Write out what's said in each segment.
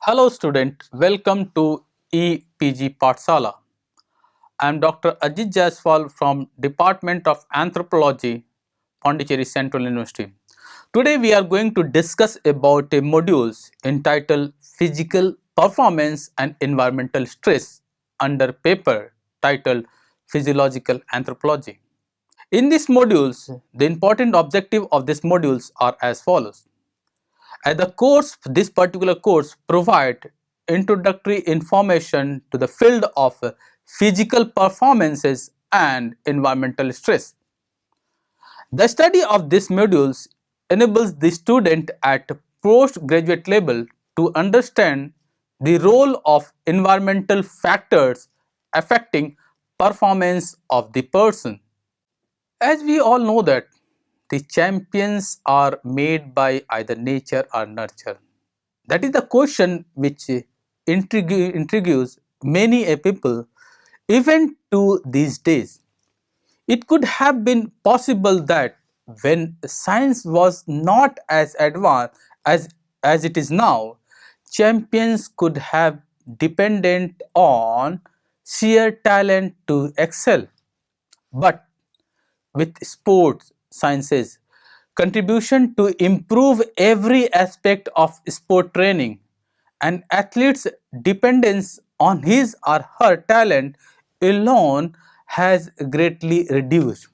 Hello student, welcome to EPG Pathsala. I am Dr. Ajit Jaiswal from Department of Anthropology, Pondicherry Central University. Today we are going to discuss about a modules entitled Physical Performance and Environmental Stress under paper titled Physiological Anthropology. In these modules, the important objective of these modules are as follows. This particular course provide introductory information to the field of physical performances and environmental stress. The study of these modules enables the student at postgraduate level to understand the role of environmental factors affecting performance of the person. As we all know that the champions are made by either nature or nurture. That is the question which intrigues many a people even to these days. It could have been possible that when science was not as advanced as it is now, champions could have dependent on sheer talent to excel. But with sports sciences contribution to improve every aspect of sport training, an athlete's dependence on his or her talent alone has greatly reduced.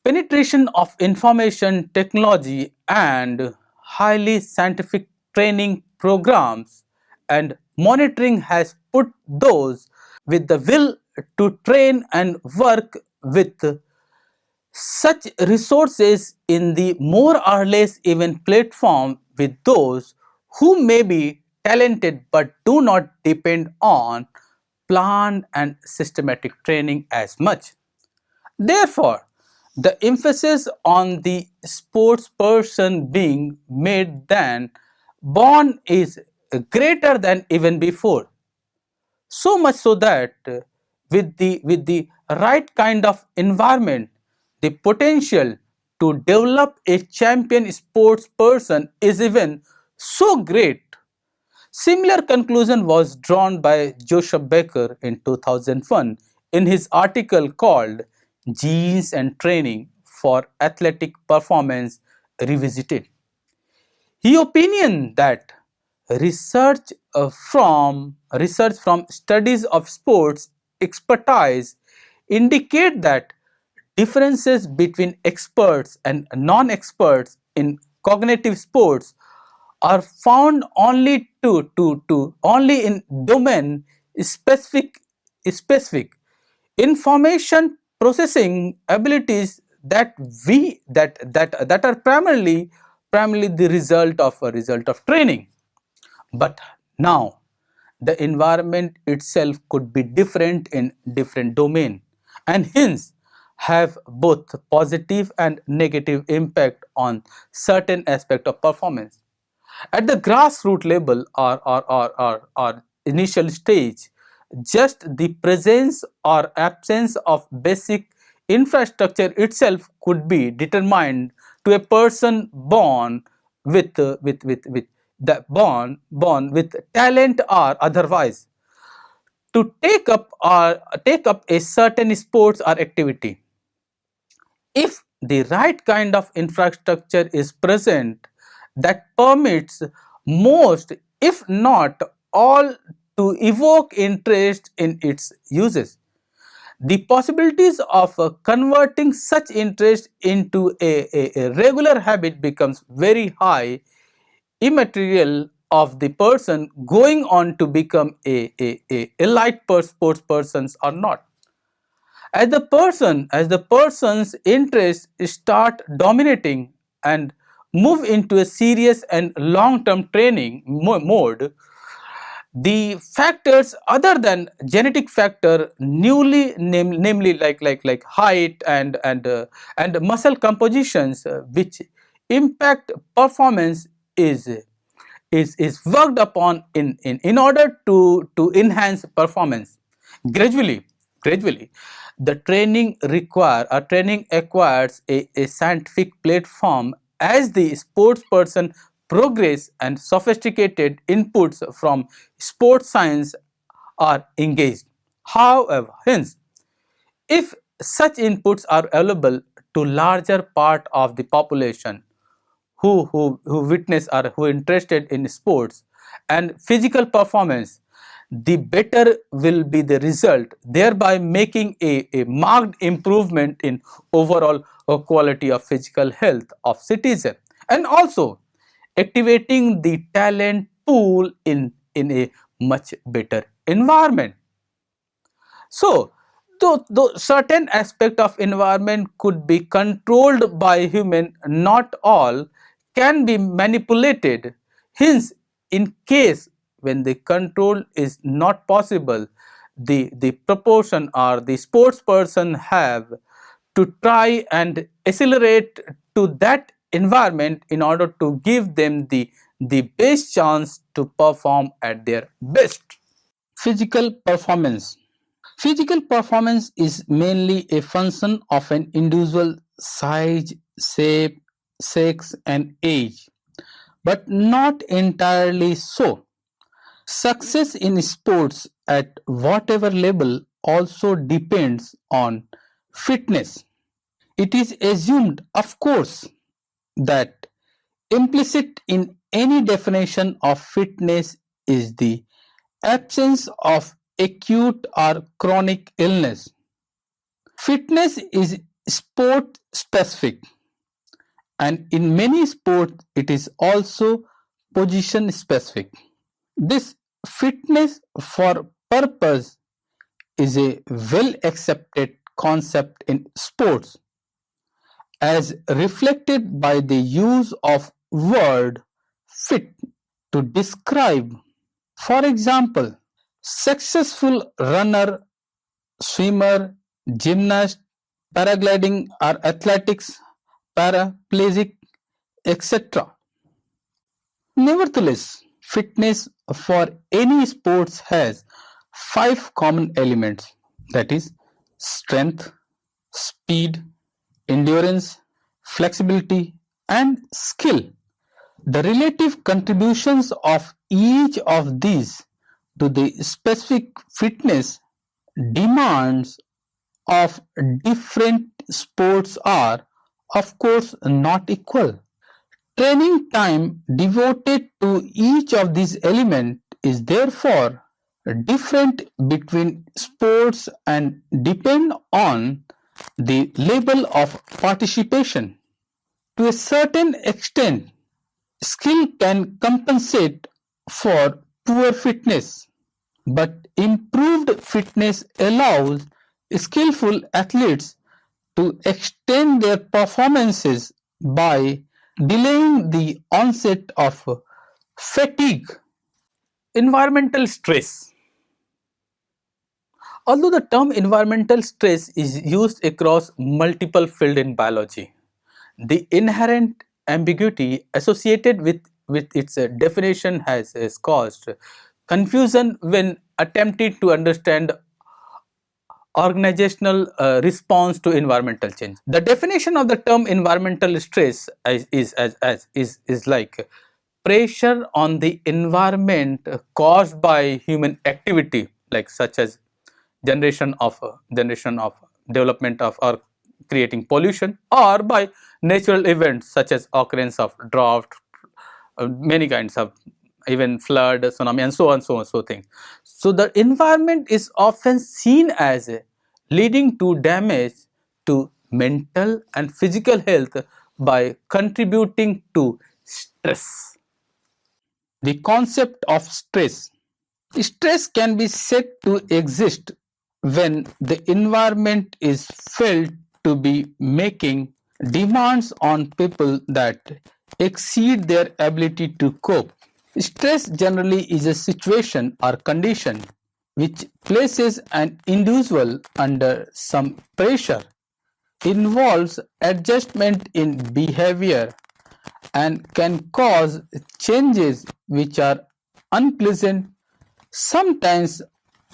Penetration of information technology and highly scientific training programs and monitoring has put those with the will to train and work with such resources in the more or less even platform with those who may be talented but do not depend on planned and systematic training as much. Therefore, the emphasis on the sports person being made than born is greater than even before. So much so that with the right kind of environment, the potential to develop a champion sports person is even so great. Similar conclusion was drawn by Joseph Becker in 2001 in his article called Genes and Training for Athletic Performance Revisited. He opined that research from studies of sports expertise indicate that differences between experts and non-experts in cognitive sports are found only in domain specific information processing abilities that are primarily the result of training. But now the environment itself could be different in different domain and hence have both positive and negative impact on certain aspect of performance. At the grassroots level or initial stage, just the presence or absence of basic infrastructure itself could be determined to a person born with the born with talent or otherwise to take up a certain sports or activity. If the right kind of infrastructure is present that permits most, if not all, to evoke interest in its uses, the possibilities of converting such interest into a regular habit becomes very high, immaterial of the person going on to become a elite sports persons or not. As the person's interests start dominating and move into a serious and long-term training mode, the factors other than genetic factor, namely like height and muscle compositions, which impact performance is worked upon in order to enhance performance. Gradually the training acquires a scientific platform as the sports person progress and sophisticated inputs from sports science are engaged. However, hence, if such inputs are available to larger part of the population who witness or who interested in sports and physical performance, the better will be the result, thereby making a marked improvement in overall quality of physical health of citizen, and also activating the talent pool in a much better environment. So, though certain aspect of environment could be controlled by human, not all can be manipulated. Hence, in case when the control is not possible, the proportion or the sports person have to try and accelerate to that environment in order to give them the best chance to perform at their best. Physical performance. Physical performance is mainly a function of an individual size, shape, sex, and age, but not entirely so. Success in sports at whatever level also depends on fitness. It is assumed, of course, that implicit in any definition of fitness is the absence of acute or chronic illness. Fitness is sport specific, and in many sports it is also position specific. This fitness for purpose is a well accepted concept in sports, as reflected by the use of word fit to describe, for example, successful runner, swimmer, gymnast, paragliding or athletics, paraplegic, etc. Nevertheless, fitness for any sports has five common elements, that is strength, speed, endurance, flexibility, and skill. The relative contributions of each of these to the specific fitness demands of different sports are, of course, not equal. Training time devoted to each of these elements is therefore different between sports and depend on the level of participation. To a certain extent, skill can compensate for poor fitness, but improved fitness allows skillful athletes to extend their performances by delaying the onset of fatigue. Environmental stress. Although the term environmental stress is used across multiple fields in biology, the inherent ambiguity associated with its definition has caused confusion when attempting to understand organizational response to environmental change. The definition of the term environmental stress is like pressure on the environment caused by human activity, like such as generation of development of or creating pollution, or by natural events such as occurrence of drought, many kinds of even flood, tsunami, and so on, so things. So the environment is often seen as leading to damage to mental and physical health by contributing to stress. The concept of stress. Stress can be said to exist when the environment is felt to be making demands on people that exceed their ability to cope. Stress generally is a situation or condition which places an individual under some pressure, involves adjustment in behavior, and can cause changes which are unpleasant, sometimes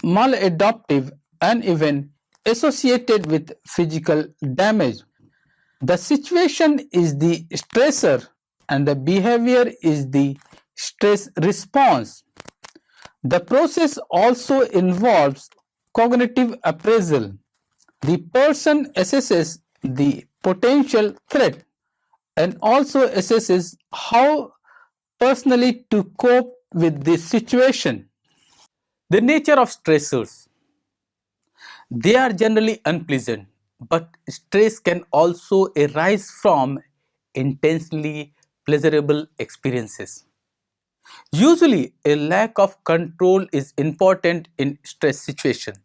maladaptive, and even associated with physical damage. The situation is the stressor and the behavior is the stress response. The process also involves cognitive appraisal. The person assesses the potential threat and also assesses how personally to cope with the situation. The nature of stressors. They are generally unpleasant, but stress can also arise from intensely pleasurable experiences. Usually, a lack of control is important in stress situations.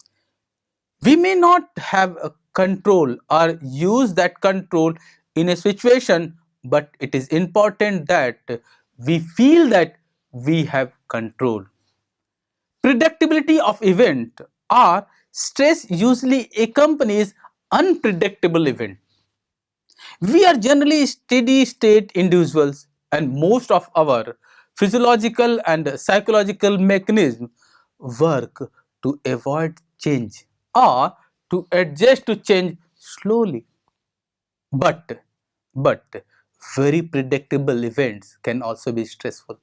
We may not have a control or use that control in a situation, but it is important that we feel that we have control. Predictability of event or stress usually accompanies unpredictable event. We are generally steady state individuals, and most of our physiological and psychological mechanisms work to avoid change or to adjust to change slowly. But but very predictable events can also be stressful.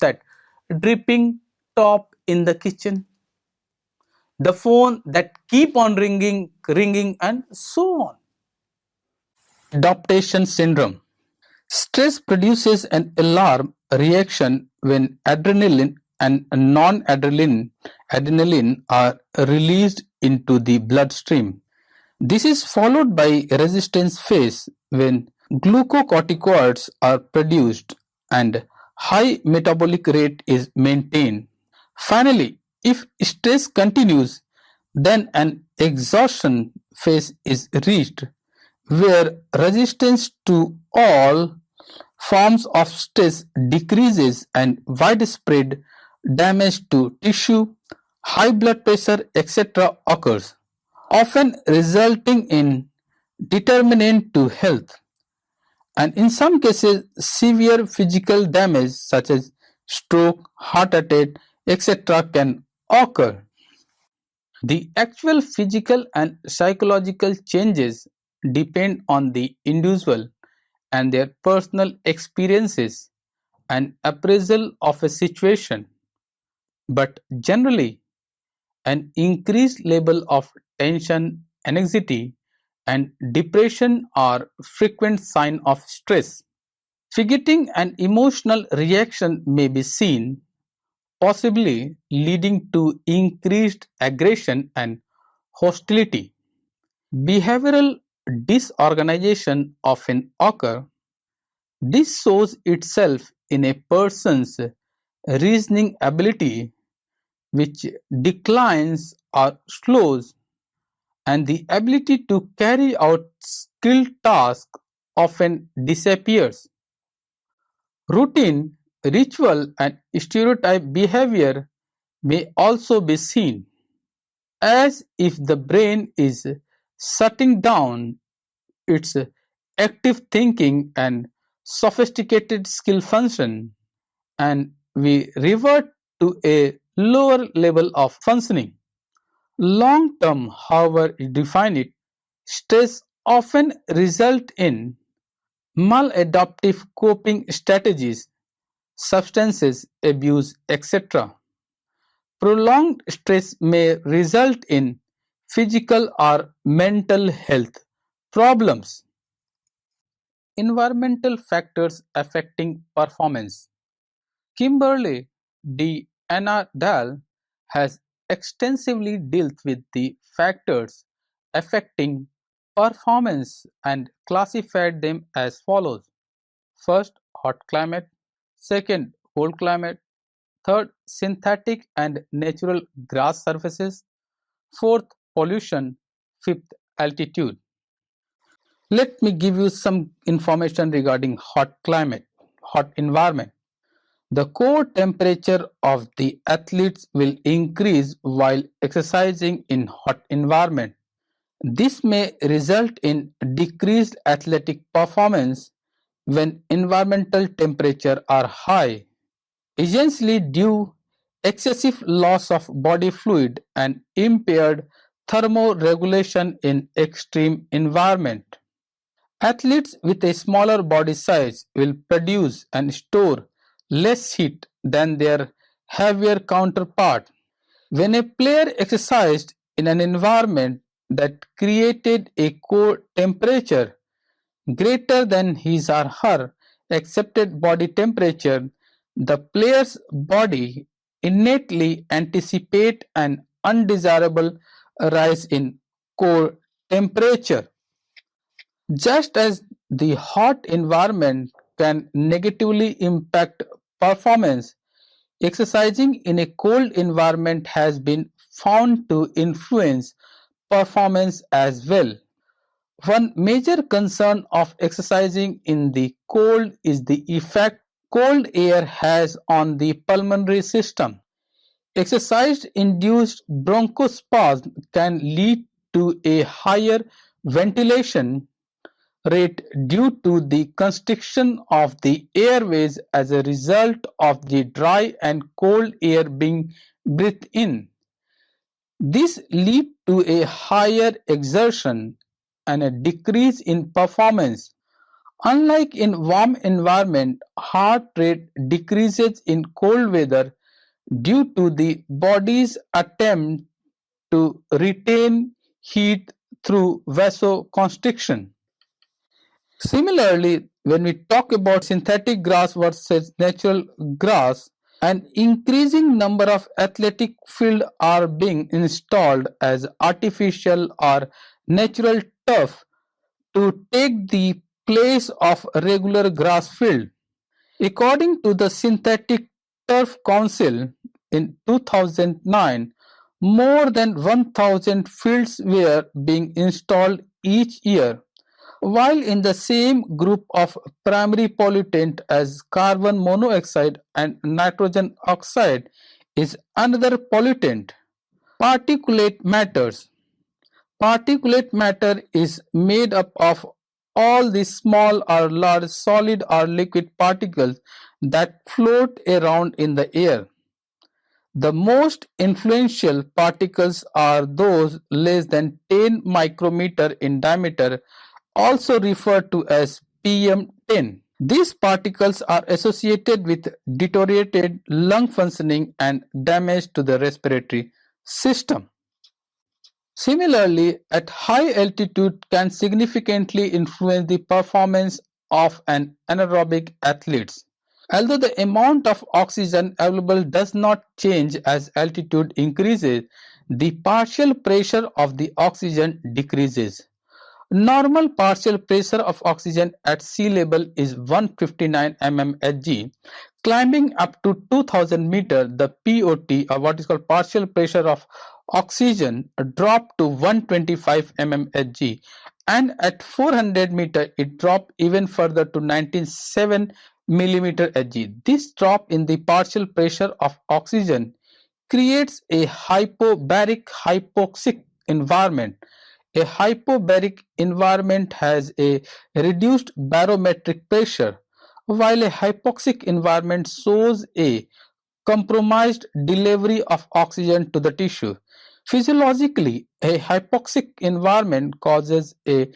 That dripping top in the kitchen, the phone that keep on ringing, and so on. Adaptation syndrome. Stress produces an alarm reaction when adrenaline and non-adrenaline are released into the bloodstream. This is followed by a resistance phase when glucocorticoids are produced and high metabolic rate is maintained. Finally, if stress continues, then an exhaustion phase is reached where resistance to all forms of stress decreases and widespread damage to tissue, high blood pressure, etc. occurs, often resulting in determinant to health, and in some cases severe physical damage such as stroke, heart attack, etc. can occur. The actual physical and psychological changes depend on the individual and their personal experiences and appraisal of a situation, but generally an increased level of tension, anxiety, and depression are frequent signs of stress. Forgetting an emotional reaction may be seen, possibly leading to increased aggression and hostility. Behavioral disorganization often occur. This shows itself in a person's reasoning ability, which declines or slows, and the ability to carry out skilled tasks often disappears. Routine, ritual, and stereotype behavior may also be seen, as if the brain is shutting down its active thinking and sophisticated skill function, and we revert to a lower level of functioning. Long term, however you define it, stress often result in maladaptive coping strategies, substances abuse, etc. Prolonged stress may result in physical or mental health problems. Environmental factors affecting performance. Kimberly D. Anadal has extensively dealt with the factors affecting performance and classified them as follows. First, hot climate. Second, cold climate. Third, synthetic and natural grass surfaces. Fourth, pollution. Fifth, altitude. Let me give you some information regarding hot climate, hot environment. The core temperature of the athletes will increase while exercising in hot environment. This may result in decreased athletic performance when environmental temperature are high, essentially due excessive loss of body fluid and impaired thermoregulation in extreme environment. Athletes with a smaller body size will produce and store less heat than their heavier counterpart. When a player exercised in an environment that created a core temperature greater than his or her accepted body temperature, the player's body innately anticipate an undesirable rise in core temperature. Just as the hot environment can negatively impact performance, exercising in a cold environment has been found to influence performance as well. One major concern of exercising in the cold is the effect cold air has on the pulmonary system. Exercise-induced bronchospasm can lead to a higher ventilation rate due to the constriction of the airways as a result of the dry and cold air being breathed in. This leads to a higher exertion and a decrease in performance. Unlike in warm environment, heart rate decreases in cold weather due to the body's attempt to retain heat through vasoconstriction. Similarly, when we talk about synthetic grass versus natural grass, an increasing number of athletic fields are being installed as artificial or natural turf to take the place of a regular grass field. According to the Synthetic Turf Council in 2009, more than 1,000 fields were being installed each year, while in the same group of primary pollutant as carbon monoxide and nitrogen oxide is another pollutant. Particulate matters. Particulate matter is made up of all the small or large solid or liquid particles that float around in the air. The most influential particles are those less than 10 micrometer in diameter, also referred to as PM10. These particles are associated with deteriorated lung functioning and damage to the respiratory system. Similarly, at high altitude can significantly influence the performance of an anaerobic athlete. Although the amount of oxygen available does not change as altitude increases, the partial pressure of the oxygen decreases. Normal partial pressure of oxygen at sea level is 159 mmHg. Climbing up to 2000 meter, the POT, or what is called partial pressure of oxygen, dropped to 125 mmHg, and at 400 meter it dropped even further to 97 millimeter Hg. This drop in the partial pressure of oxygen creates a hypobaric hypoxic environment. A hypobaric environment has a reduced barometric pressure, while a hypoxic environment shows a compromised delivery of oxygen to the tissue. Physiologically, a hypoxic environment causes a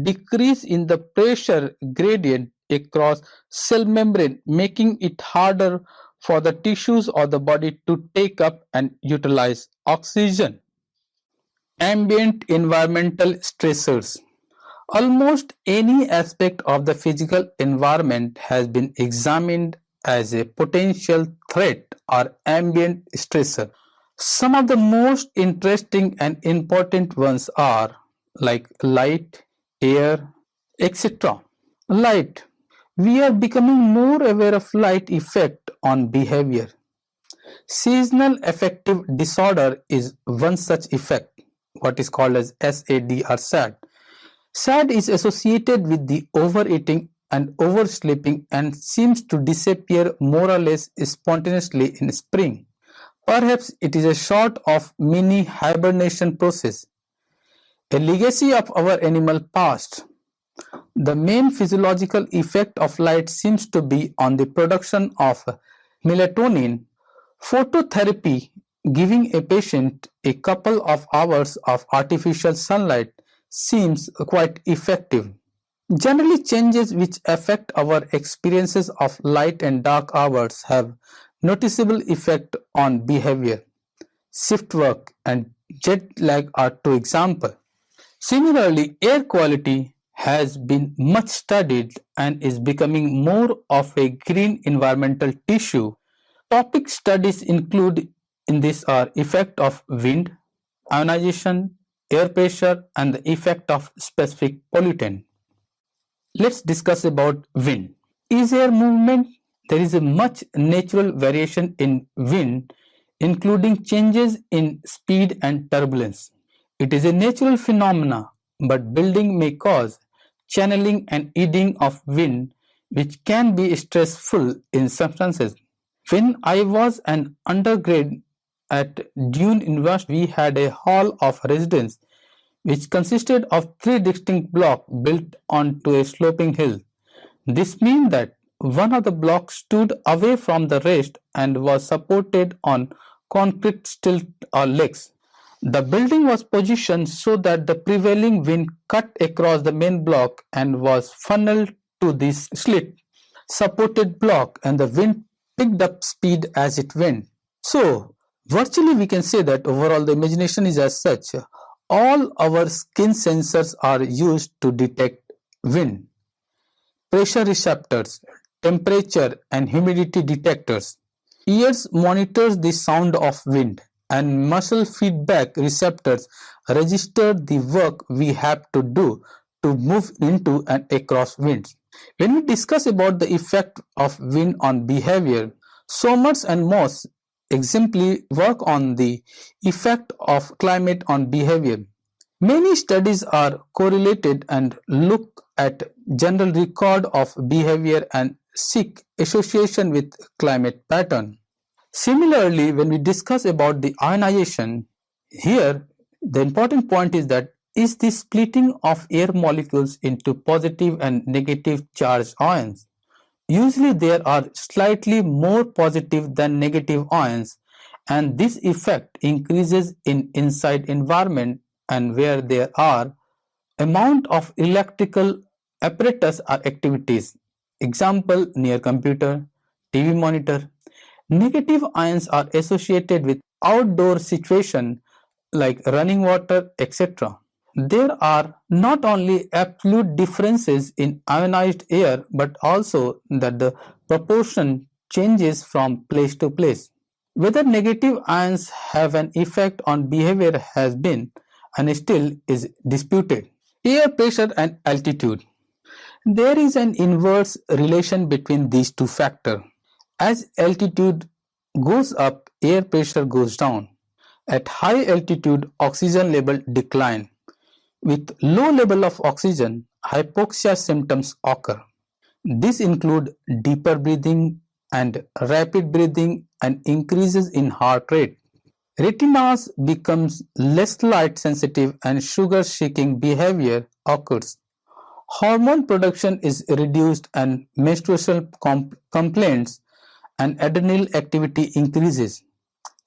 decrease in the pressure gradient across cell membrane, making it harder for the tissues or the body to take up and utilize oxygen. Ambient environmental stressors. Almost any aspect of the physical environment has been examined as a potential threat or ambient stressor. Some of the most interesting and important ones are like light, air, etc. Light. We are becoming more aware of light effect on behavior. Seasonal affective disorder is one such effect, what is called as SAD or SAD. SAD is associated with the overeating and oversleeping and seems to disappear more or less spontaneously in spring. Perhaps it is a sort of mini hibernation process, a legacy of our animal past. The main physiological effect of light seems to be on the production of melatonin. Phototherapy, giving a patient a couple of hours of artificial sunlight, seems quite effective. Generally, changes which affect our experiences of light and dark hours have noticeable effect on behavior. Shift work and jet lag are two examples. Similarly, air quality has been much studied and is becoming more of a green environmental tissue. Topic studies include in this are effect of wind, ionization, air pressure, and the effect of specific pollutant. Let's discuss about wind. Is air movement? There is a much natural variation in wind, including changes in speed and turbulence. It is a natural phenomena, but building may cause channeling and eddying of wind, which can be stressful in substances. When I was an undergrad at Dune University, we had a hall of residence which consisted of three distinct blocks built onto a sloping hill. This means that one of the blocks stood away from the rest and was supported on concrete stilts or legs. The building was positioned so that the prevailing wind cut across the main block and was funneled to this slit supported block, and the wind picked up speed as it went. So, virtually we can say that overall the imagination is as such. All our skin sensors are used to detect wind. Pressure receptors, temperature and humidity detectors. Ears monitors the sound of wind, and muscle feedback receptors register the work we have to do to move into and across winds. When we discuss about the effect of wind on behavior, Somers and Moss exemplary work on the effect of climate on behavior. Many studies are correlated and look at general record of behavior and seek association with climate pattern. Similarly, when we discuss about the ionization, here the important point is the splitting of air molecules into positive and negative charged ions. Usually there are slightly more positive than negative ions, and this effect increases in inside environment and where there are amount of electrical apparatus or activities. Example near computer, TV monitor. Negative ions are associated with outdoor situation like running water, etc. There are not only absolute differences in ionized air but also that the proportion changes from place to place. Whether negative ions have an effect on behavior has been and still is disputed. Air pressure and altitude. There is an inverse relation between these two factors. As altitude goes up, air pressure goes down. At high altitude, oxygen level decline. With low level of oxygen, hypoxia symptoms occur. This include deeper breathing and rapid breathing and increases in heart rate. Retinas becomes less light sensitive and sugar seeking behavior occurs. Hormone production is reduced and menstrual complaints and adrenal activity increases.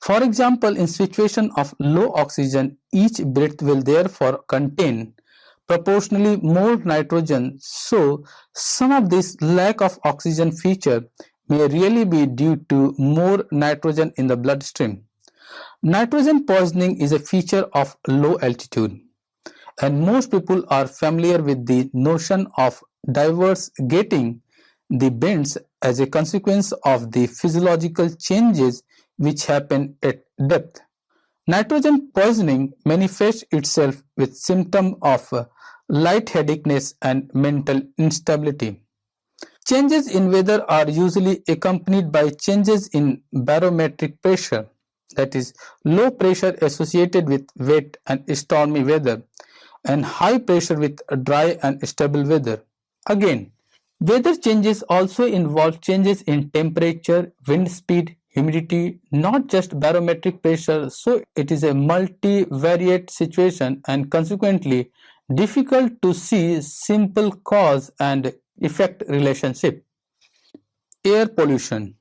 For example, in situation of low oxygen, each breath will therefore contain proportionally more nitrogen. So, some of this lack of oxygen feature may really be due to more nitrogen in the bloodstream. Nitrogen poisoning is a feature of low altitude, and most people are familiar with the notion of divers getting the bends as a consequence of the physiological changes which happen at depth. Nitrogen poisoning manifests itself with symptoms of lightheadedness and mental instability. Changes in weather are usually accompanied by changes in barometric pressure, that is, low pressure associated with wet and stormy weather, and high pressure with dry and stable weather. Again, weather changes also involve changes in temperature, wind speed, humidity, not just barometric pressure, so it is a multivariate situation and consequently difficult to see simple cause and effect relationship. Air pollution.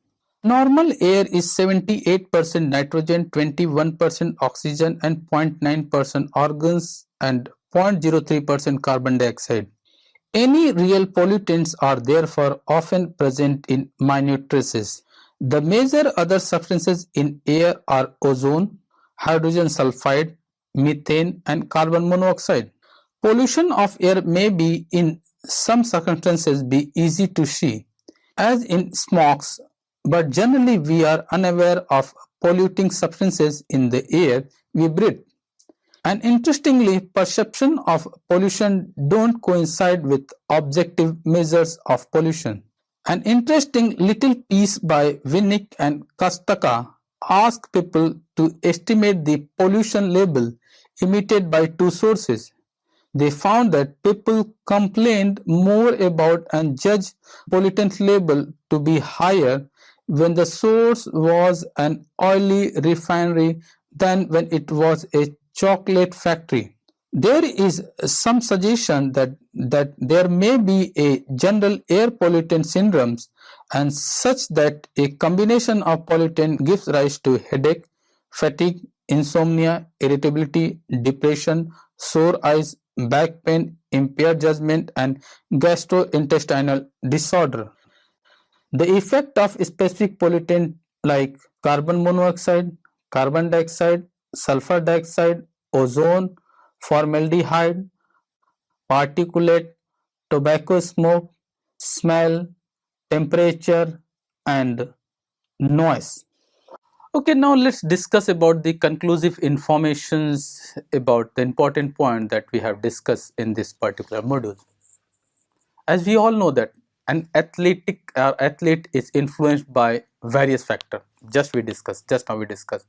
Normal air is 78% nitrogen, 21% oxygen and 0.9% organs and 0.03% carbon dioxide. Any real pollutants are therefore often present in minute traces. The major other substances in air are ozone, hydrogen sulfide, methane, and carbon monoxide. Pollution of air may be in some circumstances be easy to see, as in smokes, but generally we are unaware of polluting substances in the air we breathe. And interestingly, perception of pollution don't coincide with objective measures of pollution. An interesting little piece by Winnick and Kostaka asked people to estimate the pollution level emitted by two sources. They found that people complained more about and judged pollutant level to be higher when the source was an oily refinery than when it was a chocolate factory. There is some suggestion that there may be a general air pollutant syndromes and such that a combination of pollutant gives rise to headache, fatigue, insomnia, irritability, depression, sore eyes, back pain, impaired judgment, and gastrointestinal disorder. The effect of specific pollutant like carbon monoxide, carbon dioxide, sulfur dioxide, ozone, formaldehyde, particulate, tobacco smoke, smell, temperature, and noise. Okay, now let's discuss about the conclusive informations about the important point that we have discussed in this particular module. As we all know that an athlete is influenced by various factors. Just now we discussed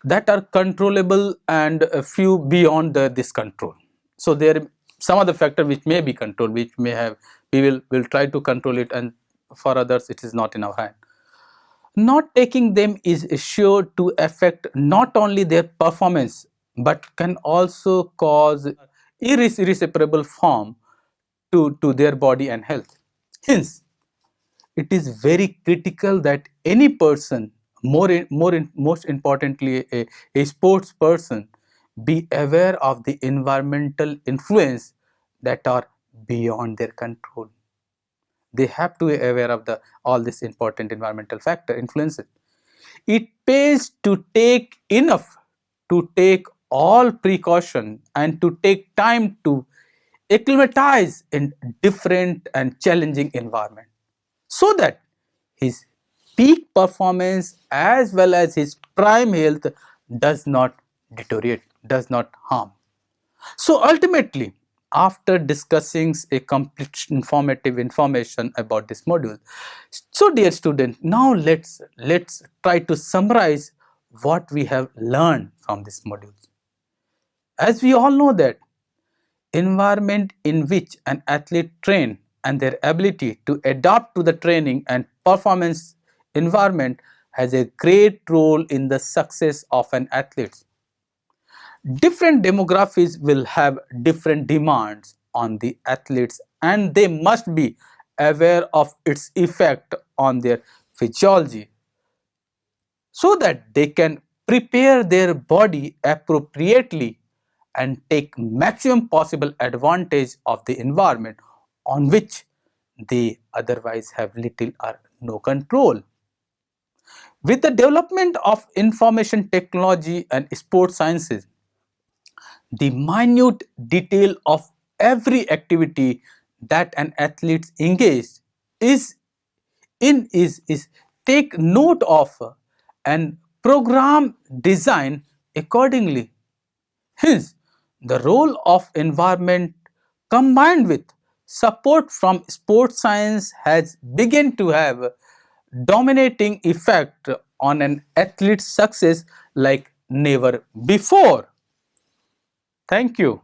that are controllable and a few beyond this control. So there are some other factor which may be controlled, which may have will try to control it, and for others it is not in our hand. Not taking them is sure to affect not only their performance but can also cause irreparable harm to their body and health. Hence, it is very critical that any person, most importantly a sports person, be aware of the environmental influence that are beyond their control. They have to be aware of all this important environmental factor influences. It pays to take all precaution and to take time to acclimatize in different and challenging environment, so that his peak performance as well as his prime health does not deteriorate, does not harm. So ultimately, after discussing a complete informative information about this module, so dear student, now let's try to summarize what we have learned from this module. As we all know that environment in which an athlete train and their ability to adapt to the training and performance environment has a great role in the success of an athlete. Different demographics will have different demands on the athletes, and they must be aware of its effect on their physiology so that they can prepare their body appropriately and take maximum possible advantage of the environment on which they otherwise have little or no control. With the development of information technology and sports sciences, the minute detail of every activity that an athlete engaged is take note of and program design accordingly. Hence, the role of environment combined with support from sports science has begun to have dominating effect on an athlete's success like never before. Thank you.